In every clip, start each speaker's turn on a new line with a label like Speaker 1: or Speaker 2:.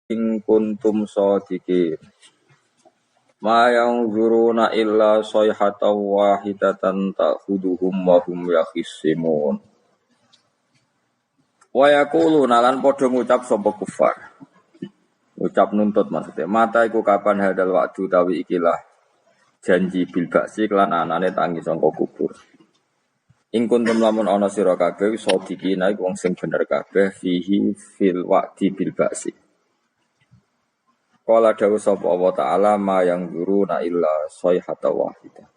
Speaker 1: in kuntum shadiqin ma yanzuruna illa sayhatan wahidatan ta'khuduhum wa hum yakhisimun wa yaquluna lan padha ngucap sapa kufar ngucap nuntut maksudnya mata iku kapan hadal waktu tawi ikilah janji bil baksi lan anane tangi sangka kubur ing kuntum lamun ana sira kabeh shadiqina iku wong sing bener kabeh fihi fil waqti bil baksi. Qala dawu sapa Allah taala ma yang zuruna illa sayhata wahidah.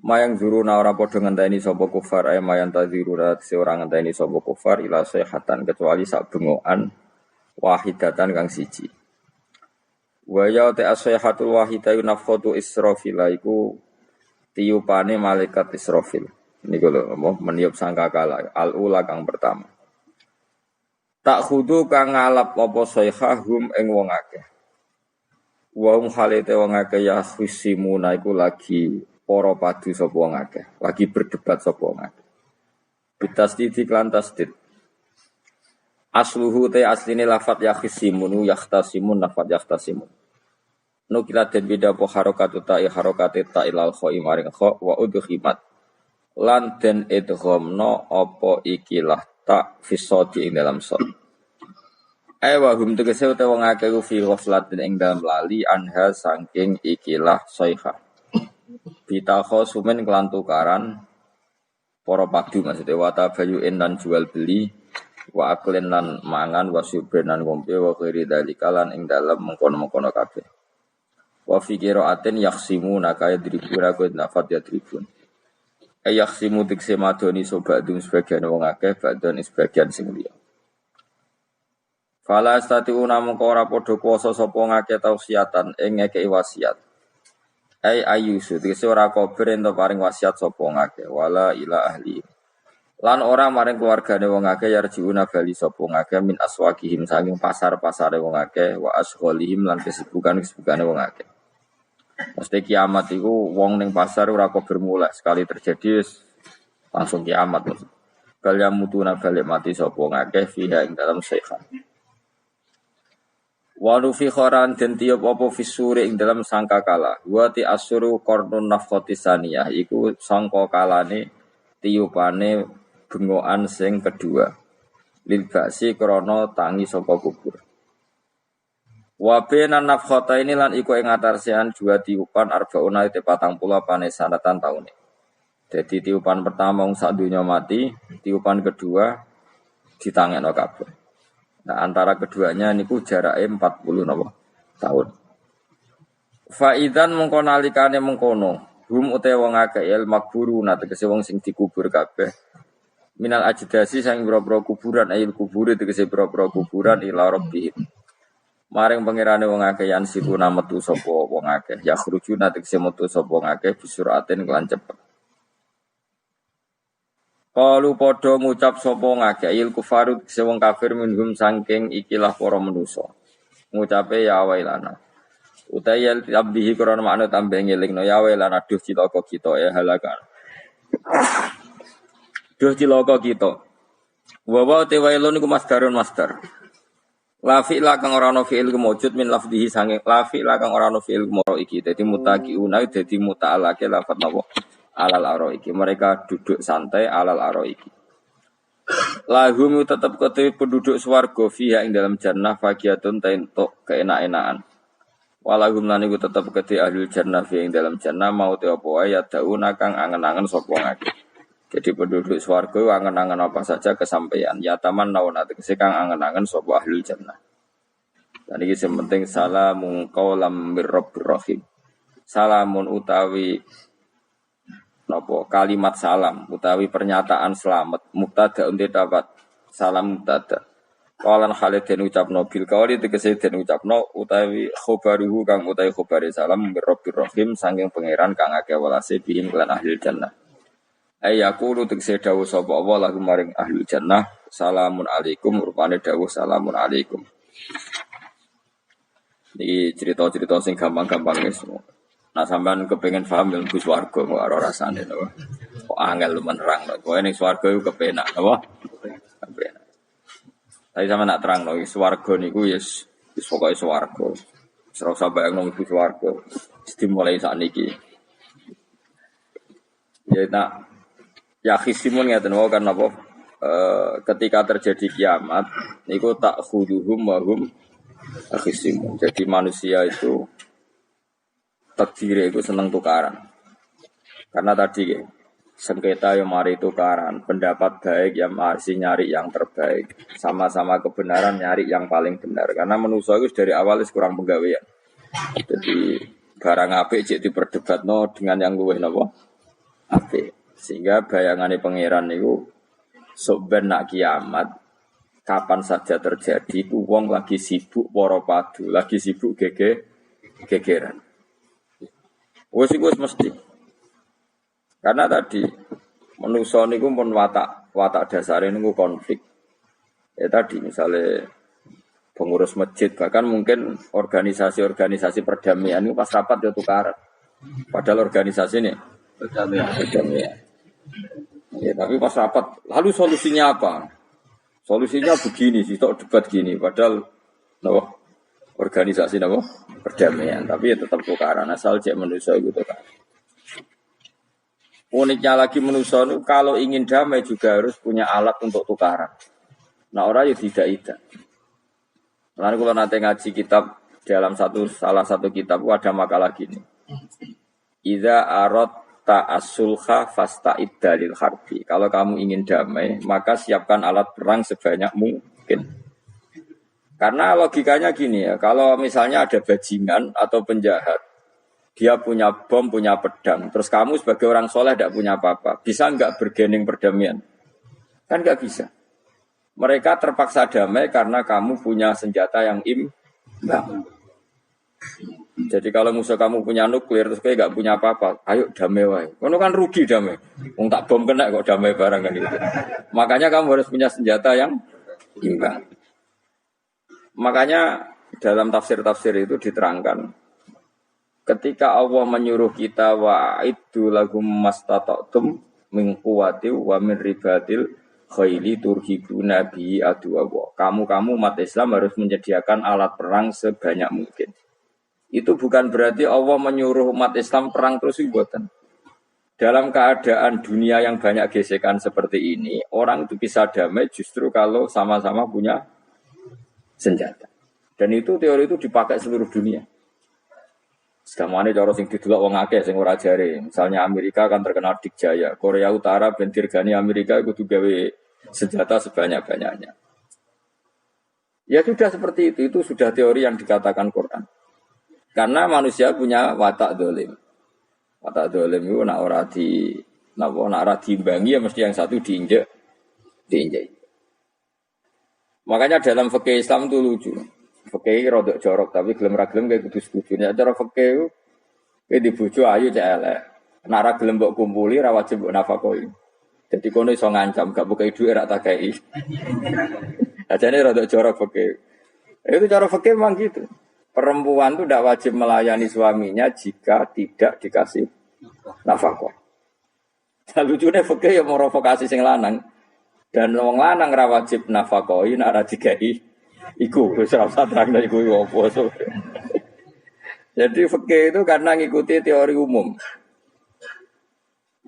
Speaker 1: Ma yang zuruna ora padha ngenteni sapa kufar ay ma yang tadziruna seorang ngenteni sapa kufar ila sayhatan kecuali sak bengokan wahidatan kang siji. Wa ya ta sayhatul wahidah nafkhatu israfil iku tiupane malaikat Israfil. Niku lho meniup sangkakala al-ula kang pertama. Tak khudu kang ngalap apa sayhahum ing wong akeh. Wa hum halite wong akeh ya khusimuna iku lagi para padu sapa wong akeh, lagi berdebat sapa wong akeh. Bitasdid lan tasdid. Asluhu te asline lafat ya khisimun yahtasimun lafat yahtasimun. Nukila den beda po harakatu ta'i harakate ta'ilal kha'i maring kha wa udkhimat. Lan den idghamna apa ikilah tak fisodi ing dalam sod. Wa hum tegese utawa wong akeh ku fi ghaflatin ing dalam lali anha saking ikilah sayha. Bitakho sumen kelan tukaran para padu maksudnya wa tabayu'in lan jual beli wa aklen lan mangan wa subrenan ngombe wa khairi dalika lan ing dalam mengkono-mengkono kabeh. Wa fi qira'atin yakhsimuna kaya dribura ku nafat ya tribun. Yakhsimu tikse madoni sobadum sebagian wong akeh badon sebagian sing liya. Fala astatiuna mongko ora padha kuwasa sapa ngakeh tausiatan ing ngekeki wasiat. Ayyusu tikse ora kober ento paring wasiat sapa ngakeh wala ila ahli. Lan ora maring keluargane wong akeh yarjiuna bali sapa ngakeh min aswaqihim saking pasar-pasare wong akeh wa asghalihim lan kesibukan-kesibukane wong akeh. Mesti kiamat itu wong ning pasar ora kok bermulai sekali terjadi langsung kiamat. Kalian mutuna balik mati sapa ngakeh fiha ing dalam sayha. Wa fi khoran den tiup apa fisure ing dalam sangkakala. Wa ti asru qarnun nafkhati saniyah iku sangkakalane tiupane bengokan sing kedua. Lil ba'si krana tangi saka kubur. Wa bena nafkhata ini lan iku ing atarsian dua tiupan arbauna te 40 panesanatan taune. Jadi tiupan pertama wong sak donya mati, tiupan kedua ditangekno kabeh. Nah, antara keduanya niku jarake 40 napa tahun. Fa idzan mengko nalikane mengkono, hum utawa wong akeh il makburuna tegese wong sing dikubur kabeh. Minal ajdasi sang boro-boro kuburan ayil kubure tegese boro-boro kuburan ila rabbihim. Maring pangerane wong akeh yan sikuna metu sapa wong akeh ya khrujuna tegese metu sapa wong akeh bisuraten kelan cepet. Qalu padha ngucap sapa wong akeh il kufaru tegese wong kafir minhum saking ikilah para manusa. Ngucape ya wailana. Utayal abdihi krana makna tambah ngelingno ya wailana duh cilaka kita ya halakan. Duh cilaka kita. Wa te wailun iku masdarun masdar. Lafi la kang ora ana fi'il kemujud min lafdhihi sange lafi la kang ora ana fi'il kemoro iki dadi mutaqiuna dadi muta'alake lafat napa alal aro iki mereka duduk santai alal aro iki lahum tetep kete penduduk swarga fiha ing dalam jannah faqiatun tentuk keenak-enakan walahum lan iku tetep kete ahli jannah fiha ing dalam jannah mau te apa wae dauna kang angen-angen sapa ngake. Jadi penduduk swarga angen-angen apa saja kesampaian. Ya taman nauna tegese kang angen-angen sapa ahlul jannah. Dan iki sing penting salamun qaulam mir rabbir rahim. Salamun utawi napa kalimat salam utawi pernyataan selamat mubtada unte dapat salam mubtada. Qalan Khalid den ucapno bil qawli tegese den ucapno utawi khobaruhu kang utawi khobare salam mir rabbir rahim saking pangeran kang akeh welase bihim lan ahlul jannah. Ayaqulu tegese dawuh sapa Allah lagu maring ahli jannah salamun alaikum rupane dawuh salamun alaikum. Iki cerita-cerita sing gampang-gampang wis. Nah sampean kepengin paham ilmu swarga kok ora rasane to. Kok angel menerang to. Kowe ning swarga iku kepenak apa? Kepenak. Tapi sampean nak terangno swarga niku yes Wis pokoke swarga. Ora usah bayangno mlebu swarga. Dimulai sakniki. Ya nak ya khisimun ngeten wae kan apa ketika terjadi kiamat niku tak khuduhum wa hum khisimun. Jadi manusia itu takdire itu seneng tukaran. Karena tadi sengketa yang mari tukaran, pendapat baik yang masih nyari yang terbaik, sama-sama kebenaran nyari yang paling benar. Karena manusia itu dari awal kurang penggawean. Jadi barang apik cek diperdebatno dengan yang luwih napa? Apik. Sehingga bayangane pangeran niku sok ben nak kiamat kapan saja terjadi ku wong lagi sibuk para padu, lagi sibuk gegeran. Wes iku mesti. Karena tadi manusa niku pun watak dasare niku konflik. Ya tadi misalnya pengurus masjid bahkan mungkin organisasi-organisasi perdamaian itu pas rapat ya tukaran. Padahal organisasi ini perdamaian. Ya, tapi pas rapat, lalu solusinya apa? Solusinya begini sih, tok debat gini. Padahal, organisasi perdamaian. Tapi ya tetap tukaran. Asal cek manusia itu tukaran. Uniknya lagi manusia itu kalau ingin damai juga harus punya alat untuk tukaran. Nah orang ya tidak. Lalu kalau nanti ngaji kitab dalam salah satu kitab ada makalah gini. Idza arat ta'asulha fasta'id dalil harbi. Kalau kamu ingin damai, maka siapkan alat perang sebanyak mungkin. Karena logikanya gini ya, kalau misalnya ada bajingan atau penjahat, dia punya bom, punya pedang, terus kamu sebagai orang soleh tidak punya apa-apa, bisa nggak bergening perdamaian? Kan nggak bisa. Mereka terpaksa damai karena kamu punya senjata yang imbang. Jadi kalau musuh kamu punya nuklir terus kayak gak punya apa-apa, ayo damai wae. Kono kan rugi damai. Wong tak bom kena kok damai barang kan gitu. Makanya kamu harus punya senjata yang imbang. Makanya dalam tafsir-tafsir itu diterangkan ketika Allah menyuruh kita wa'iddu lahum mastata'tum min quwwati wa min ribatil khaili turhibuna bi aduwa. Kamu umat Islam harus menyediakan alat perang sebanyak mungkin. Itu bukan berarti Allah menyuruh umat Islam perang terus ibuatan. Dalam keadaan dunia yang banyak gesekan seperti ini, orang itu bisa damai justru kalau sama-sama punya senjata. Dan itu teori itu dipakai seluruh dunia. Segamane cara sing didelok wong akeh sing ora jare. Misalnya Amerika kan terkenal dikjaya, Korea Utara ben dirgani Amerika kudu gawe senjata sebanyak-banyaknya. Ya sudah seperti itu sudah teori yang dikatakan Quran. Karena manusia punya watak dolim. Watak dolim itu nak ora diimbangi ya mesti yang satu diinjek. Makanya dalam fikih Islam itu lucu. Fikih rodok jorok tapi gelem ra gelem kayak kudu setuju. Nek cara fikih kuwi dibojo ayu cek elek. Nek ra gelem mbok kumpuli ra wajib mbok nafakoi. Jadi kono iso ngancam gak buka dhuwit ra tak kei. Ajane rodok jorok fikih. Itu cara fikih memang gitu. Perempuan itu tidak wajib melayani suaminya jika tidak dikasih nafkah. Nah, lucunya fikih yang merovokasi sing lanang dan wong lanang ra wajib nafkahi nek ora digawe iku wis ora usah terangno iku opo. Jadi fikih itu karena ngikuti teori umum.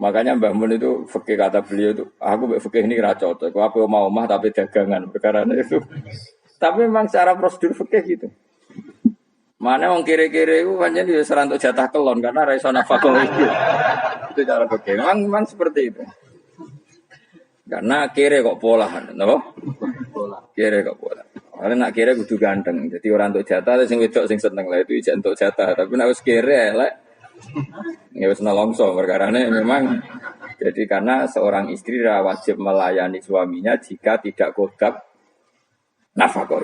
Speaker 1: Makanya Mbah Mun itu fikih kata beliau itu aku mbek fikih ini ra cocok. Aku mau omah tapi dagangan perkara itu. Tapi memang secara prosedur fikih gitu. Mana wong kiri-kiri itu pancen yo serantuk jatah kelon karena ra iso nafkah iki. Itu cara fikih. Memang seperti itu. Karena kiri kok polahan, napa? Kiri kok pola. Karena nak kiri kudu ganteng. Jadi orang untuk jatah sing wedok sing seneng lah itu ijek untuk jatah. Tapi nek wis kiri elek ya wis nolongso perkarane memang jadi karena seorang istri wajib melayani suaminya jika tidak kodab nafkah.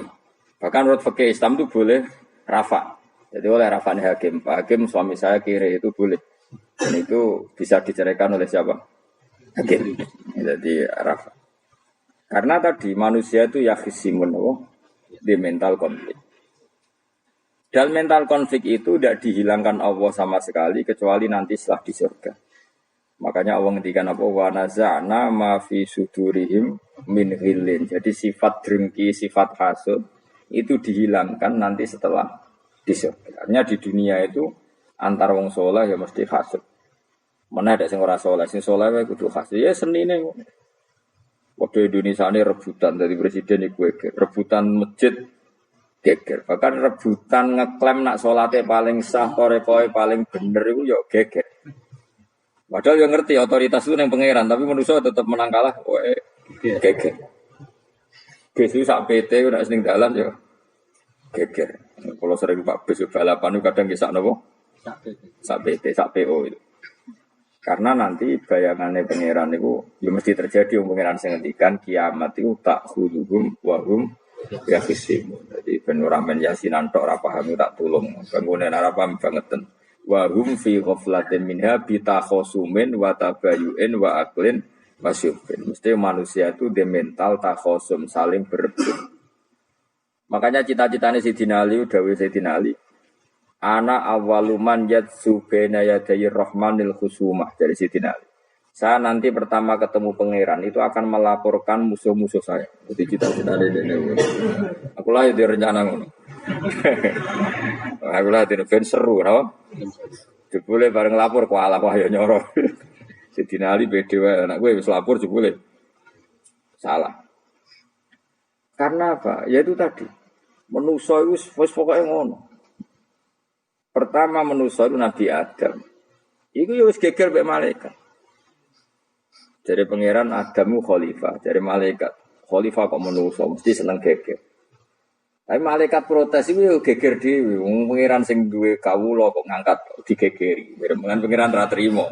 Speaker 1: Bahkan menurut fikih Islam itu boleh rafa. Jadi oleh rafa'nya hakim. Pak Hakim suami saya kiri itu boleh. Dan itu bisa diceraikan oleh siapa? Hakim. Jadi rafa. Karena tadi manusia itu yakhisimun di mental konflik. Dan mental konflik itu tidak dihilangkan Allah sama sekali kecuali nanti setelah di surga. Makanya Allah ngendikan apa? Wa naza'na ma fi sudurihim min ghillin. Jadi sifat drengki, sifat hasud itu dihilangkan nanti setelah di surga. Artinya di dunia itu antar wong saleh ya mesti hasud. Mana ada sing ora saleh, sing saleh wae kudu hasud. Ya senine. Waktu Indonesia ini rebutan dari presiden iku rebutan masjid geger. Bahkan rebutan ngeklaim nak salate paling sah, torekoe paling bener iku yo geger. Padahal yang ngerti otoritas itu yang pangeran, tapi manusia tetap menang kalah. Geger. Bisu sak PT udah sering dalan yo geger. Kalau sering Pak Bis balapan itu kadang kisah nopo. Sak PT, sak PO itu. Karena nanti bayangannya pangeran itu ya mesti terjadi pangeran sing ngendikan kiamat itu tak khuduhum wahum ya khisimu. Jadi ben ora men yasinan tok ora paham tak tulung. Bangunan ora paham bangeten. Wahum fi ghaflatin minha bitakhosumin wa tabayu'in wa aklin wasyubin. Mesti manusia itu de mental takhosum saling berebut. Makanya cita-citanya Sayyidina Ali dawuh Sayyidina Ali ana awaluman yatsu baina yadayi rahmanil khusumah dari Sayyidina Ali. Saya nanti pertama ketemu pangeran itu akan melaporkan musuh-musuh saya. Jadi cita-cita ini. Aku lah di rencana ngono. Aku lah di event seru, no? Jebule bareng lapor ku ala wah ya nyoro. Sayyidina Ali beda wae anak gue wis lapor jebule. Salah. Karena apa? Ya itu tadi. Manusa itu wis pokoke ngono. Pertama manusia itu Nabi Adam. Iku ya wis geger mek malaikat. Dari pangeran Adamu khalifah, dari malaikat khalifah kok manusia mesti seneng geger. Tapi malaikat protes iku ya geger dhewe. Wong pangeran sing duwe kawula kok ngangkat digegeri. Dengan pangeran ra trimo.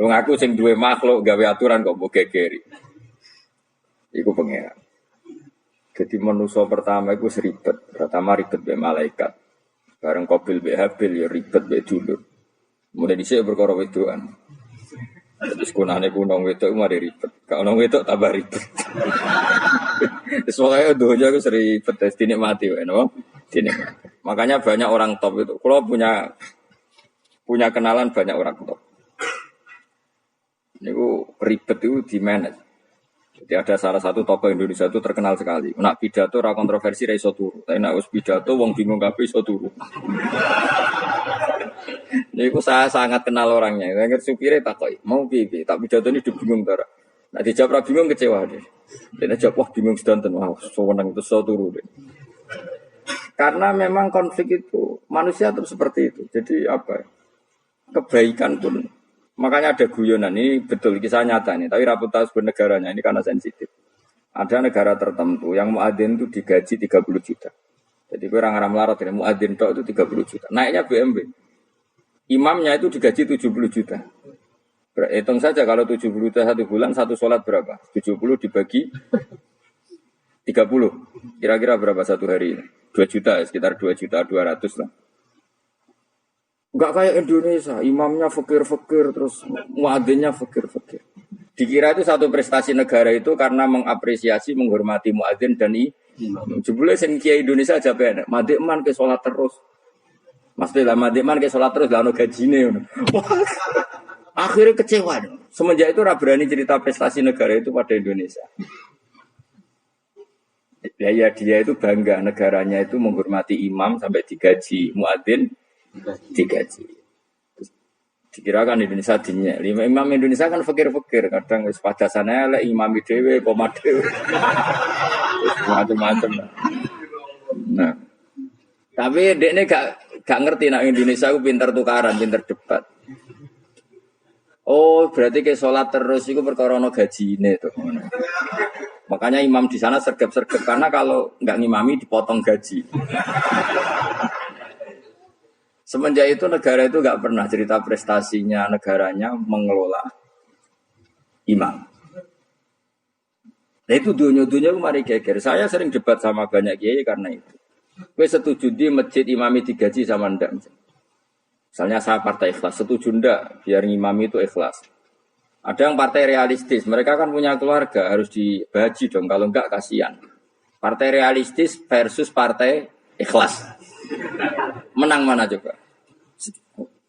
Speaker 1: Wong aku sing duwe makhluk gawe aturan kok mbok gegeri. Iku pangeran. Jadi manusia pertama iku seribet. Pertama ribet mek malaikat. Bareng Qabil be Habil ya ribet be dulur. Mulai dhisik perkara wedokan. Terus kunane kunong wedok mari ribet. Ka ono wedok tambah ribet. Wis pokoke donya ku ribet wis dinikmati wae no. Dinikmati. Makanya banyak orang top itu. Kalau punya kenalan banyak orang top. Niku ribet itu di manage. Jadi ada salah satu tokoh Indonesia itu terkenal sekali. Nak pidato ra kontroversi ra iso turu. Tapi nak wis pidato wong bingung kabeh iso turu. Niku saya sangat kenal orangnya. Saya supire takoki, "Mau piye? Tak pidato ini bingung ta." Nak dijawab ra bingung kecewa deh. Dene jawab wah bingung sedanten. Wah, sewenang itu iso turu deh. Karena memang konflik itu manusia tetap seperti itu. Jadi apa? Kebaikan pun makanya ada guyonan ini betul kisah nyata ini, tapi reputasi bernegaranya ini karena sensitif. Ada negara tertentu yang muadzin itu digaji 30 juta. Jadi orang Arab melarat ini muadzin tok itu 30 juta. Naiknya BMW. Imamnya itu digaji 70 juta. Hitung saja kalau 70 juta satu bulan satu sholat berapa? 70 dibagi 30. Kira-kira berapa satu hari ini? 2 juta, sekitar 2 juta 200 lah. Enggak kayak Indonesia, imamnya fakir-fakir terus muadzinnya fakir-fakir. Dikira itu satu prestasi negara itu karena mengapresiasi, menghormati muadzin dan imam. Jebule sing kiai Indonesia aja penak, madikman ke salat terus. Mesti lah madikman ke salat terus lah ono gajine ngono. Akhirnya kecewa. Semenjak itu ora berani cerita prestasi negara itu pada Indonesia. Ya dia itu bangga negaranya itu menghormati imam sampai digaji muadzin digaji. Dikirakan Indonesia dinya. Imam Indonesia kan fakir-fakir, kadang wis padasane elek imam dhewe koma dhewe. Macam-macam. Nah. Tapi dekne gak ngerti nek Indonesia ku pinter tukaran, pinter debat. Oh, berarti ke salat terus iku perkara ono gajine to. Makanya imam di sana sergap-sergap karena kalau enggak ngimami dipotong gaji. Semenjak itu negara itu nggak pernah cerita prestasinya negaranya mengelola imam. Nah itu dunia-dunia mari geger. Saya sering debat sama banyak kiai karena itu. Gue setuju di masjid imami digaji sama ndak. Misalnya saya partai ikhlas, setuju ndak biar imami itu ikhlas. Ada yang partai realistis, mereka kan punya keluarga harus dibaji dong. Kalau enggak kasihan. Partai realistis versus partai ikhlas. Menang mana coba?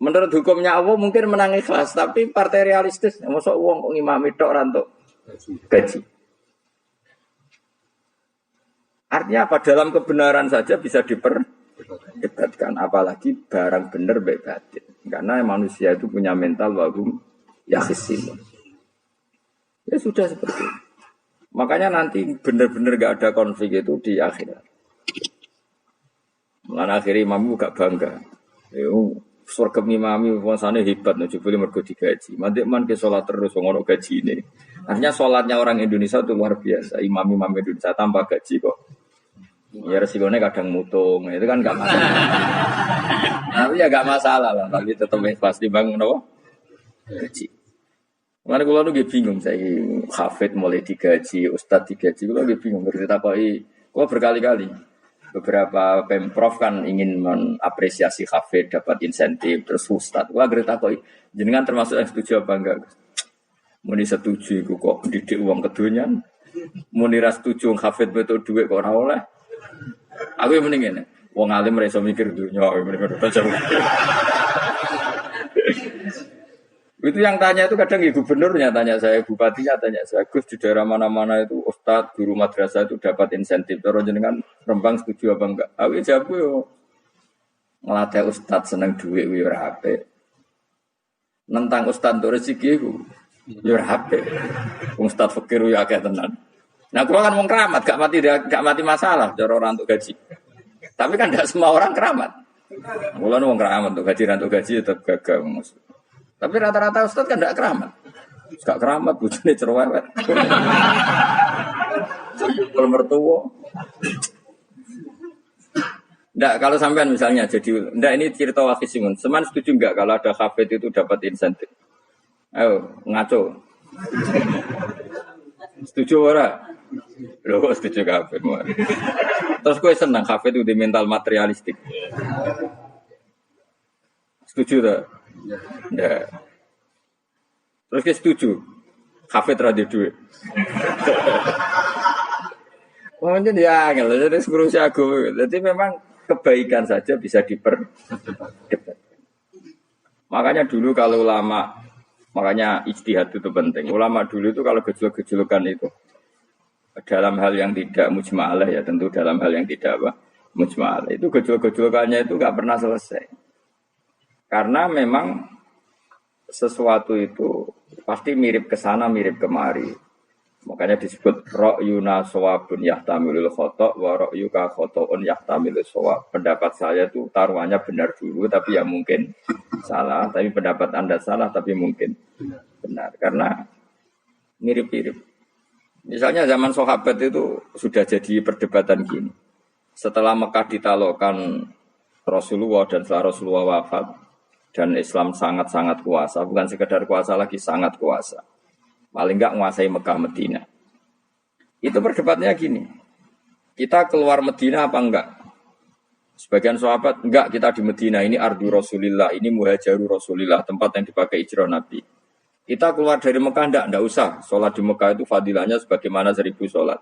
Speaker 1: Menurut hukumnya Allah mungkin menang ikhlas, tapi partai realistis, masuk uang ngimami tok rantuk gaji. Artinya apa? Dalam kebenaran saja bisa diperdebatkan, apalagi barang benar baik batin. Karena manusia itu punya mental wahum yakhisimun. Ya sudah seperti itu. Makanya nanti benar-benar gak ada konflik itu di akhirat. Mulane akhirnya imam gak bangga. Yo surga imami wangsane hebat nek jebule mergo digaji. Mandek man ke salat terus wong ono gajine. Artinya salatnya orang Indonesia itu luar biasa. Imam-imam Indonesia tambah gaji kok. Ya resikonya kadang mutung. Itu kan gak masalah. Tapi ya gak masalah lah. Tapi tetap ikhlas dibangun apa? Gaji. Mulane kula nu bingung saya hafid mulai digaji, ustaz digaji. Kula bingung cerita kok kula berkali-kali. Beberapa pemprov kan ingin mengapresiasi hafid dapat insentif terus ustaz. Kula cerita kok jenengan termasuk yang setuju apa enggak? Muni setuju iku kok didik uang kedonyan. Muni ra setuju hafid betul duit kok ora oleh. Aku yang mending ngene. Wong alim ra iso mikir dunya, mending baca. Itu yang tanya itu kadang ya gubernurnya tanya saya, bupatinya tanya saya, Gus di daerah mana-mana itu ustadz, guru madrasah itu dapat insentif. Terus jenengan Rembang setuju apa enggak? Aku jawab yo ngelatih ustadz seneng duit yo ora apik. Nentang ustadz untuk rezeki ku yo ora apik. Wong ustadz fakir yo akeh tenan. Nah, gua kan wong keramat, gak mati masalah cara orang untuk gaji. Tapi kan tidak semua orang keramat. Mula wong keramat untuk gaji tetap gagal maksud. Tapi rata-rata ustaz kan tidak keramat. Gak keramat, bujune cerewet. Kalau mertua. Nggak, kalau sampean misalnya jadi, nggak ini cerita wakisimun. Seman setuju nggak kalau ada hafid itu dapat insentif? Ayo, ngaco. Setuju ora? Loh, setuju hafid. Terus gue senang hafid itu di mental materialistik. Setuju tak? Ya. Terus kita setuju hafid radio duit. Mungkin ya, jadi ngurusi aku. Jadi memang kebaikan saja bisa diperdebatkan. Makanya dulu kalau ulama, makanya ijtihad itu penting. Ulama dulu itu kalau gejolak-gejolakan itu dalam hal yang tidak mujma'alah ya, tentu dalam hal yang tidak mujma'alah. Itu gejolak-gejolakannya itu nggak pernah selesai. Karena memang sesuatu itu pasti mirip ke sana, mirip kemari. Makanya disebut ra'yuna shawabun yahtamilul khata' wa ra'yuka khata'un yahtamilul shawab. Pendapat saya itu taruhannya benar dulu tapi ya mungkin salah, tapi pendapat Anda salah tapi mungkin benar. Karena mirip-mirip. Misalnya zaman sahabat itu sudah jadi perdebatan gini. Setelah Mekah ditaklukkan Rasulullah dan setelah Rasulullah wafat dan Islam sangat-sangat kuasa, bukan sekedar kuasa lagi, sangat kuasa. Paling enggak menguasai Mekah Medina. Itu perdebatannya gini. Kita keluar Medina apa enggak? Sebagian sahabat, enggak, kita di Medina, ini ardu Rasulillah, ini muhajaru Rasulillah, tempat yang dipakai hijrah Nabi. Kita keluar dari Mekah enggak usah. Sholat di Mekah itu fadilahnya sebagaimana 1000 sholat.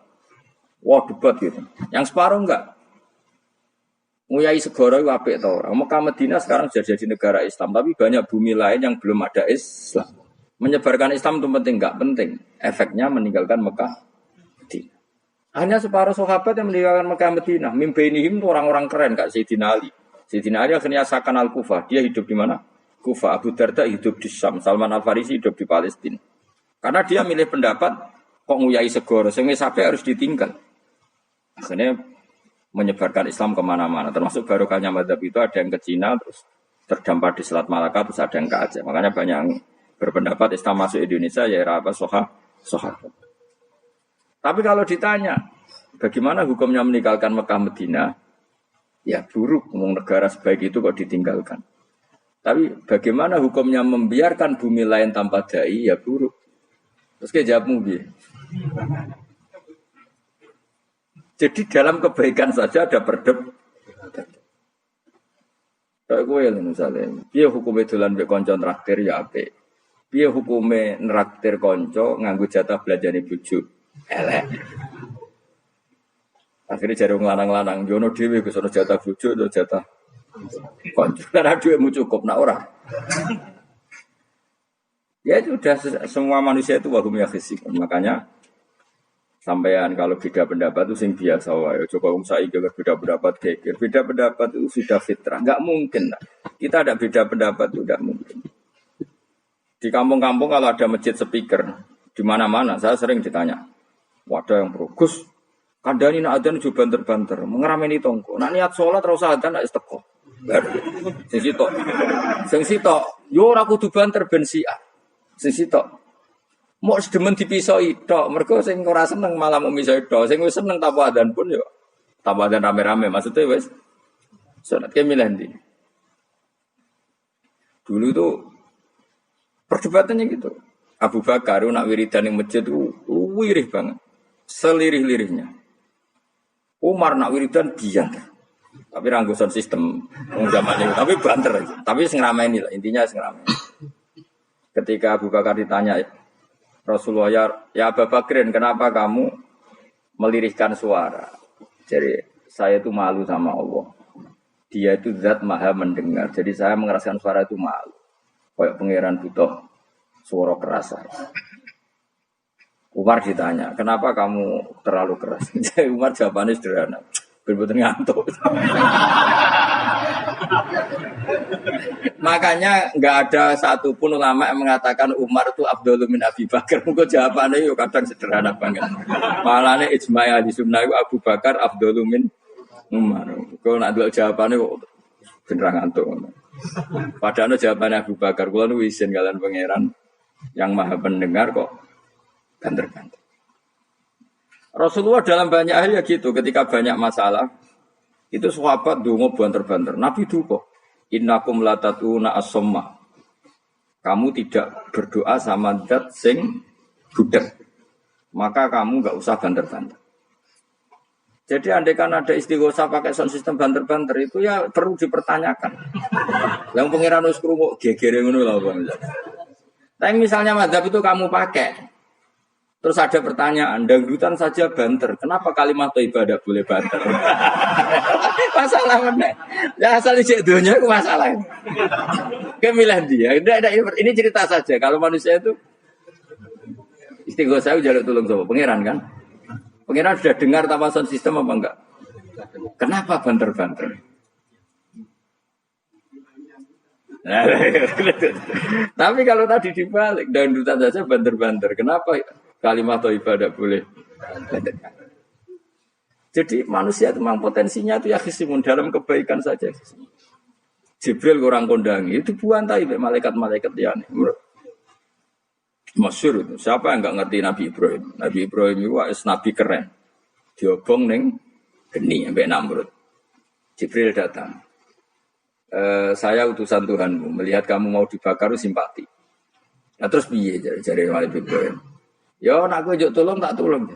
Speaker 1: Wah, debat gitu. Yang separuh enggak. Nguyai segoro itu apik tau. Mekah Medina sekarang sudah jadi negara Islam, tapi banyak bumi lain yang belum ada Islam. Menyebarkan Islam itu penting, enggak penting. Efeknya meninggalkan Mekah Medina. Hanya separuh sahabat yang meninggalkan Mekah Medina. Mimbainihim itu orang-orang keren, Kak Sayyidina Ali. Sayyidina Ali akhirnya Sakan Al-Kufah. Dia hidup di mana? Kufah. Abu Darda hidup di Syam. Salman Al-Farisi hidup di Palestina. Karena dia milih pendapat, kok nguyai segoro, sehingga sampai harus ditinggal. Akhirnya menyebarkan Islam kemana-mana. Termasuk barokahnya madhab itu ada yang ke Cina, terus terdampar di Selat Malaka, terus ada yang ke Aceh. Makanya banyak yang berpendapat Islam masuk Indonesia, ya era apa, sahabat. Tapi kalau ditanya, bagaimana hukumnya meninggalkan Mekah Medina? Ya buruk, negara sebaik itu kok ditinggalkan. Tapi bagaimana hukumnya membiarkan bumi lain tanpa dai? Ya buruk. Terus kayak jawabmu biar. Jadi dalam kebaikan saja ada perdebatan. Kayak gue misalnya, dia hukumnya dolan mbek kanca traktir ya apik. Dia hukumnya neraktir kanca nganggo jatah belanjane bojo. Elek. Akhirnya jare wong lanang-lanang jono dhewe Gus ono jatah bojo atau jatah kanca. Karena dhuwitmu cukup nak ora. Ya itu sudah semua manusia itu wahum yakhisi. Makanya Sampean kalau beda pendapat itu sing biasa wae. Coba wong saiki beda pendapat geger. Beda pendapat itu sudah fitrah. Enggak mungkin lah. Kita ada beda pendapat itu enggak mungkin. Di kampung-kampung kalau ada masjid speaker di mana-mana saya sering ditanya. Wadah yang bagus. Kandhani nak adzan juga banter-banter, mengerameni tonggo. Nak niat salat ora usah adzan nak isteko. Sing sitok. Sing sitok, yo ora kudu banter ben siak. Sing sitok. Mau sedemen dipisoi tok, mergo sing ora seneng malah mau misoi tok, sing wis seneng tanpa adzan pun yo tanpa adzan rame-rame, maksudnya wis salat ke milih ndi. Dulu itu perdebatannya gitu. Abu Bakar nak wiridan ning masjid itu wirih banget. Selirih-lirihnya. Umar nak wiridan diam. Tapi ranggosan sistem zaman itu, tapi banter aja. Tapi sing rameni lah, intinya sing rameni. Ketika Abu Bakar ditanya Rasulullah, ya Abu Bakrin, kenapa kamu melirihkan suara? Jadi saya itu malu sama Allah. Dia itu zat maha mendengar. Jadi saya mengeraskan suara itu malu. Kayak pangeran butuh suara keras. Umar ditanya, kenapa kamu terlalu keras? Jadi Umar jawabannya sederhana. Bener-bener ngantuk. Makanya nggak ada satupun ulama yang mengatakan Umar itu Abdul min Abi Bakar. Mungkin jawabannya yo kadang sederhana banget. Malahnya ijma' ahli sunnah Abu Bakar Abdul min Umar. Kalau nak dulu jawabannya kok bener ngantuk. Padahal jawabannya Abu Bakar. Kalau nu izin kalian pangeran yang maha pendengar kok banter-banter. Rasulullah dalam banyak hal ya gitu. Ketika banyak masalah itu sahabat dongo banter-banter. Nabi duka. Innakum latatuna as-somma. Kamu tidak berdoa sama zat sing budak. Maka kamu enggak usah banter-banter. Jadi andai kan ada istighosah pakai sound system banter-banter itu ya perlu dipertanyakan. Yang pengiran wis krungu gegere ngono lho Bang. Tapi misalnya mazhab itu kamu pakai. Terus ada pertanyaan, dangdutan saja banter. Kenapa kalimat thayyibah tidak boleh banter? Masalah mana? Ya asal ijek dunia itu masalah. Kemilah dia. Ini cerita saja. Kalau manusia itu istighosah jaluk tolong sama pangeran kan? Pangeran sudah dengar tawasan sistem apa enggak? Kenapa banter-banter? Tapi kalau tadi dibalik dangdutan saja banter-banter. Kenapa kalimat thayyibah tidak boleh? Jadi manusia itu memang potensinya itu ya khisimun dalam kebaikan saja. Jibril kurang kondangi itu buantai malaikat-malaikat ya. Masyhur itu. Siapa yang enggak ngerti Nabi Ibrahim? Nabi Ibrahim itu nabi keren. Diobong ning geni sampai Namrud. Jibril datang. Saya utusan Tuhanmu, melihat kamu mau dibakar simpati. Nah terus piye jare Nabi Ibrahim? Ya nak gue juk tolong tak tolong.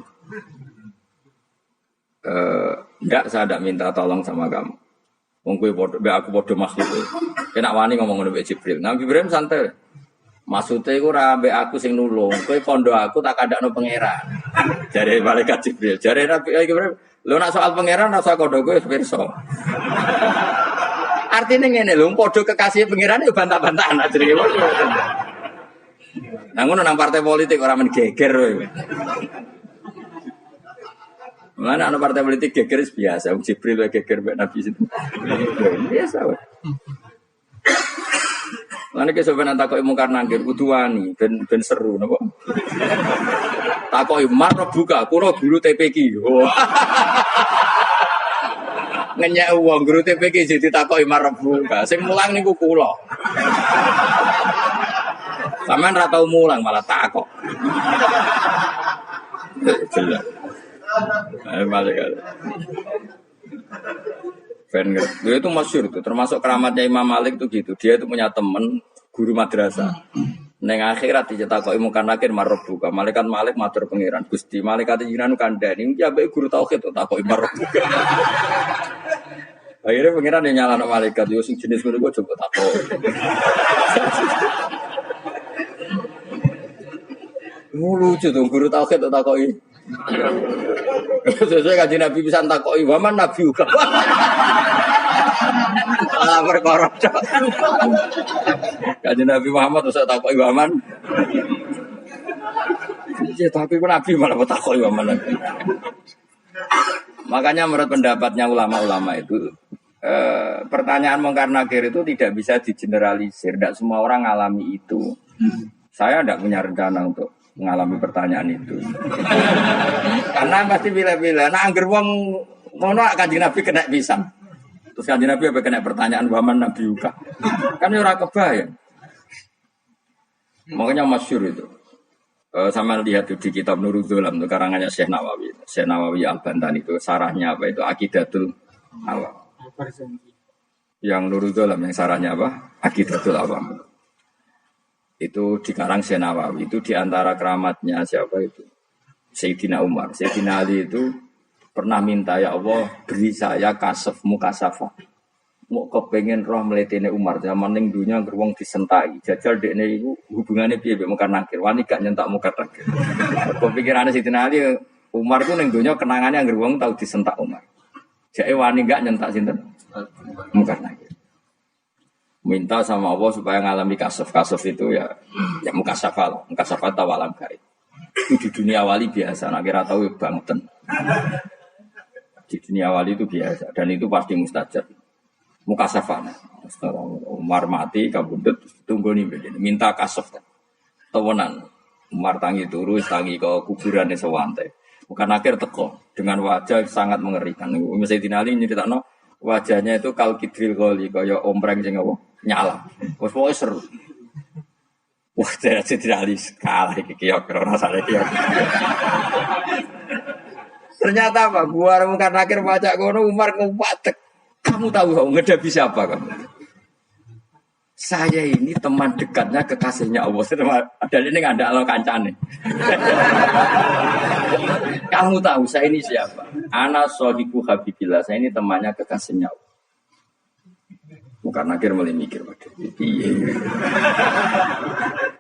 Speaker 1: Enggak, saya tidak minta tolong sama kamu. Wong kowe padha aku padha makhluk. Kena wani ngomong ngono mbek Jibril. Nabi Ibrahim santai. Maksude iku ora mbek aku sing nulung. Kowe kondo aku tak kandakno pangeran. Jare malaikat Jibril. Jare Nabi Ibrahim, lho nak soal pangeran rasa kondo kowe pirsa. Artinya ngene lho, padha kekasih pangeran yo bantah-bantahan ajrine. Nah ngono nang partai politik ora men geger kowe. Mana ana partai politik geger biasa, Jibril wae geger mbek Nabi situ. Biasa wae. Lan iki sampeyan takoki mungkar nangkir kudu wani ben seru napa. Takoki marep buka kula guru TPQ. Ngenyek wong guru TPQ jadi takoki marep buka. Sing mulang niku kula. Sampeyan ora tau mulang malah takok. Jelas. Ayo balik kali. Dia itu masyhur itu, termasuk keramatnya Imam Malik itu gitu. Dia itu punya teman guru madrasah. Neng akhirat dicetakoki mungkar nakir marbuka. Malaikat Malik matur pangeran. Gusti malaikat jinan kandhani iki ambek guru tauhid takoki marbuka. Akhirnya pangeran yang nyalano malaikat yo sing jenis ngono kok coba takoki. Lucu dong guru tauhid takoki. Sesuai kaji Nabi bisa takoki waman Nabi juga. Alah perkara. Kaji Nabi Muhammad usah takoki waman. Ya tapi pun Nabi malah bertakwa ya mana. Makanya menurut pendapatnya ulama-ulama itu pertanyaan mungkar nakir itu tidak bisa digeneralisir. Tidak semua orang ngalami itu. Saya tidak punya rencana untuk mengalami pertanyaan itu. Karena pasti bila-bila. Nah, angger wong ngono Kanjeng Nabi kena pisang. Terus Kanjeng Nabi apa kena pertanyaan waman Nabi Yuka. Kan ora kebayang. Makanya masyhur itu. Sama lihat di kitab Nurul Dzolam itu karangannya Syekh Nawawi. Syekh Nawawi Al-Bantani itu sarahnya apa itu Aqidatul Awam. Yang Nurul Dzolam yang sarahnya apa? Aqidatul Awam. Itu dikarang Syekh Nawawi itu diantara keramatnya siapa itu? Sayyidina Umar. Sayyidina Ali itu pernah minta ya Allah beri saya kasaf mukasafah. Mau kepengen roh meletene Umar zaman ning dunya gerwong disentaki. Jajal dekne iku hubungane piye mbek mungkar nakir. Wani gak nyentak mungkar nakir. Kepikirane Sayyidina Ali Umar ku ning dunya kenangane gerwong tau disentak Umar. Jake wani gak nyentak sinten? Mungkar nakir. Minta sama Allah supaya ngalami kasaf itu ya mukasafah tawalam gaib. Itu di dunia wali biasa, nak kira tahu banget. Di dunia wali itu biasa dan itu pasti mustajab. Mukasafah. Umar mati kabudut tunggu nih begini. Minta kasaf. Tawanan. Umar tangi turu, tangi ke kuburan sewante. Bukan akhir teko dengan wajah sangat mengerikan. Misalnya Dinali nyeritakno wajahnya itu kal kidril goli kaya ompreng sing apa nyala. Wes pokoke seru. Wah, jadi Dinali kalah iki kiok rasane kiok. Ternyata apa? Gua mungkar nakir baca kono Umar ngupatek. Kamu tahu ngedapi siapa kamu? Saya ini teman dekatnya kekasihnya Allah. Ada ini nggak ada lo kancane. Kamu tahu saya ini siapa? Ana shodiqu habibillah. Saya ini temannya kekasihnya Allah. Bukan nakir mulai mikir waduh.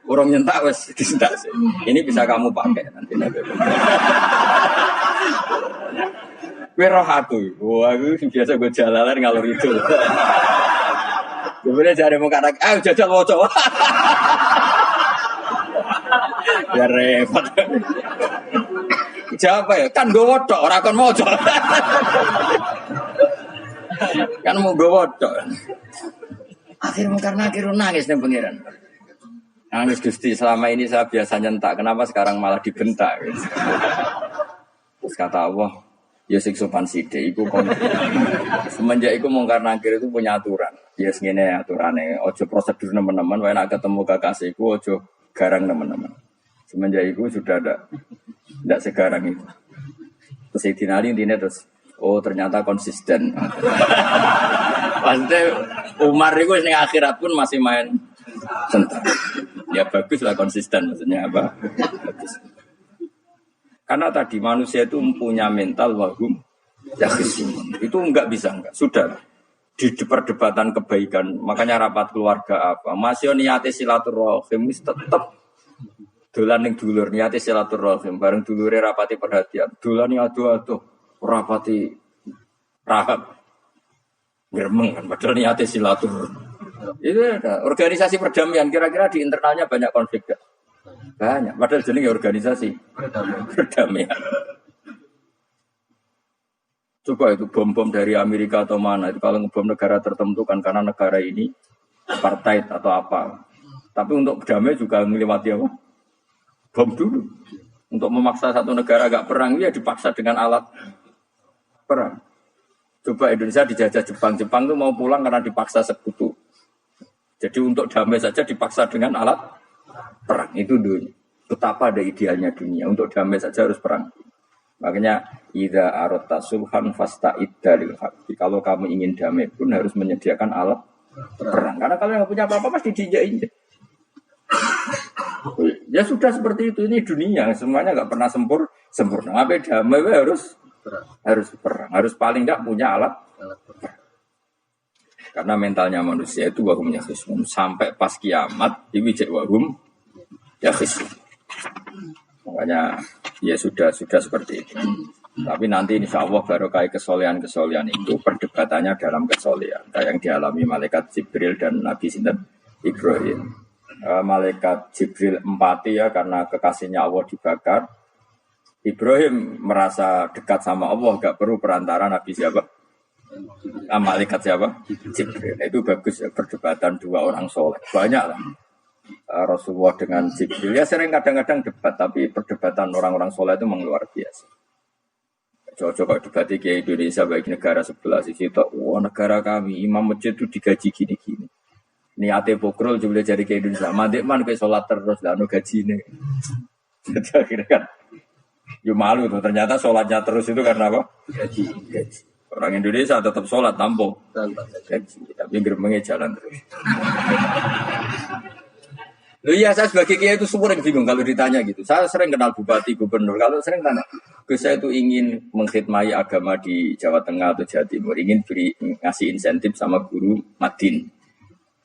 Speaker 1: Orang nyentak wes disentak sih. Ini bisa kamu pakai nanti. Gue roh aku, wah gue biasa gue jalanan ngalor itu. Kemudian cari muka anak, jajal wocok. Ya repot. Siapa ya? Kan gue wocok, orang kan wocok. Kan mau gue wocok. Akhirnya karena nangis nih pengiran. Nangis Gusti, selama ini saya biasa nyentak, kenapa sekarang malah dibentak? Terus kata Allah, ya sing sopan sithik iku kon. Semenjak iku mungkar nakir itu punya aturan. Ya ngene aturane, ojo prosedur nemen-nemen wae nek ketemu kekasihku ojo garang nemen-nemen. Semenjak iku sudah ndak segarang itu. Terus Sayyidina Ali intine terus ternyata konsisten. Maksudnya Umar itu ning akhirat pun masih main sentak. Ya bagus lah konsisten maksudnya apa? Bagus. Karena tadi manusia itu mempunyai mental wahum yakhisimun. Itu enggak bisa enggak. Sudah di perdebatan kebaikan. Makanya rapat keluarga apa? Masih niate silaturahim tetap dolan ning dulur niate silaturahim bareng dulure rapati perhatian. Dolan ado-ado rapati rahab. Geremeng kan padahal niate silaturahim. Itu ada organisasi perdamaian kira-kira di internalnya banyak konflik. Banyak, padahal jenenge organisasi perdamaian. Coba itu bom-bom dari Amerika atau mana itu kalau ngebom negara tertentu kan karena negara ini apartheid atau apa. Tapi untuk damai juga melewati apa? Bom dulu. Untuk memaksa satu negara agak perang ya dipaksa dengan alat perang. Coba Indonesia dijajah Jepang tuh mau pulang karena dipaksa sekutu. Jadi untuk damai saja dipaksa dengan alat perang itu dunia. Betapa ada idealnya dunia untuk damai saja harus perang. Makanya idza aratta sulhan fasta'id dalil haqq. Kalau kamu ingin damai pun harus menyediakan alat perang. Karena kalau nggak punya apa-apa pasti diinjak-injak. Ya sudah seperti itu ini dunia semuanya nggak pernah sempurna. Apa damai harus perang. Harus paling nggak punya alat perang. Karena mentalnya manusia itu wahum yakhisimun sampai pas kiamat diwijak wahum yakhisimun. Makanya ya sudah seperti itu. Tapi nanti insya Allah barokah kesolehan itu perdebatannya dalam kesolehan. Kayak yang dialami malaikat Jibril dan Nabi Sinten Ibrahim. malaikat Jibril empati ya karena kekasihnya Allah dibakar. Ibrahim merasa dekat sama Allah, gak perlu perantara Nabi siapa? Malaikat siapa? Jibril. Itu bagus ya, perdebatan dua orang soleh. Banyak lah. Rasulullah dengan Jibril. Ya sering kadang-kadang debat, tapi perdebatan orang-orang soleh itu memang luar biasa. Coba debat di Indonesia bagi negara sebelah sisi itu, wah negara kami imam masjid itu digaji gini-gini. Niate pokrol jumlah jadi ke Indonesia, mandek man kayak sholat terus lah, no gaji ini. Jadi akhirnya kan, ya malu tuh. Ternyata sholatnya terus itu karena apa? Gaji. Orang Indonesia tetap sholat tampung gaji, tapi gerbangnya jalan terus. Loh iya, saya sebagai kiai itu sering bingung kalau ditanya gitu. Saya sering kenal bupati, gubernur. Kalau sering tanya, saya itu ingin mengkhidmati agama di Jawa Tengah atau Jawa Timur, ingin ngasih insentif sama guru Madin.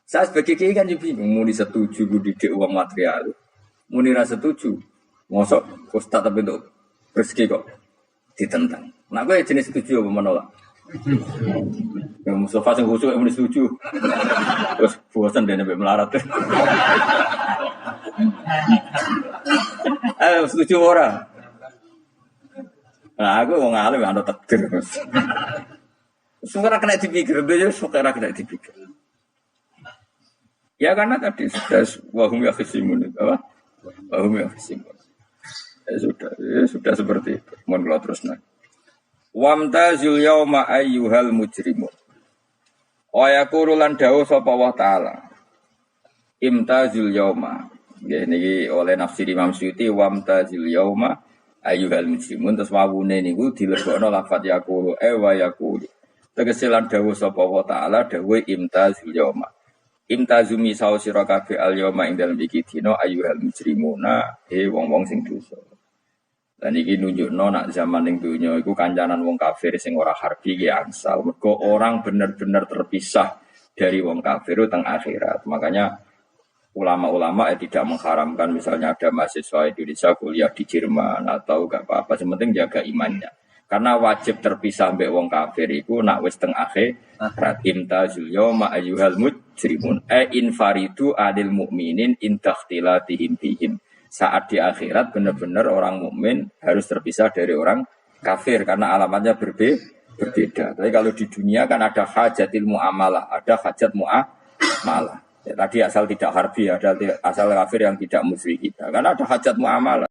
Speaker 1: Saya sebagai kiai kan juga bingung, mau disetuju didik uang material, mau rasa setuju, ngosok ustaz tapi untuk rezeki kok ditentang. Nah gue jenis setuju apa menolak? Yang Mustafa yang khusus yang setuju, terus bosan dia sampai melarat. Setuju orang. Nah aku mau ngalih ada takdir. Sekarang kena dipikir, dia sekarang kena dipikir. Ya karena tadi sudah wahum ya khisimun, apa? Wahum ya khisimun. Ya sudah seperti itu. Mohon kalau terus nak. Wamtazul yauma ayyuhal mujrimun. Wa yaqulu lan dawuh sapa Allah taala. Imtazul yauma. Nggih niki oleh nafsir Imam Suyuti wamtazul yauma ayyuhal mujrimun terus wawune niku dilebokno lafaz yaqulu wa yaqulu. Tegese lan dawuh sapa Allah taala dawuh imtazul yauma. Imtazumi sawo sira kabeh al yauma ing dalem iki dina ayyuhal mujrimuna wong-wong sing dosa. Dan ini nunjukno nak zaman ning dunya iku kancanan wong kafir sing ora harbi ki angsal. Mergo orang benar-benar terpisah dari wong kafir teng akhirat. Makanya ulama-ulama tidak mengharamkan misalnya ada mahasiswa Indonesia kuliah di Jerman atau gak apa-apa, sementing jaga imannya. Karena wajib terpisah mbek wong kafir iku nak wis teng akhirat. Imtazul yauma ayyuhal mujrimun infaridu adil mukminin intakhtilatihim bihim. Saat di akhirat benar-benar orang mukmin harus terpisah dari orang kafir karena alamatnya berbeda. Tapi kalau di dunia kan ada hajatil muamalah, ada hajat muamalah. Ya, tadi asal tidak harbi, ada asal kafir yang tidak musyrik kita. Karena ada hajat muamalah.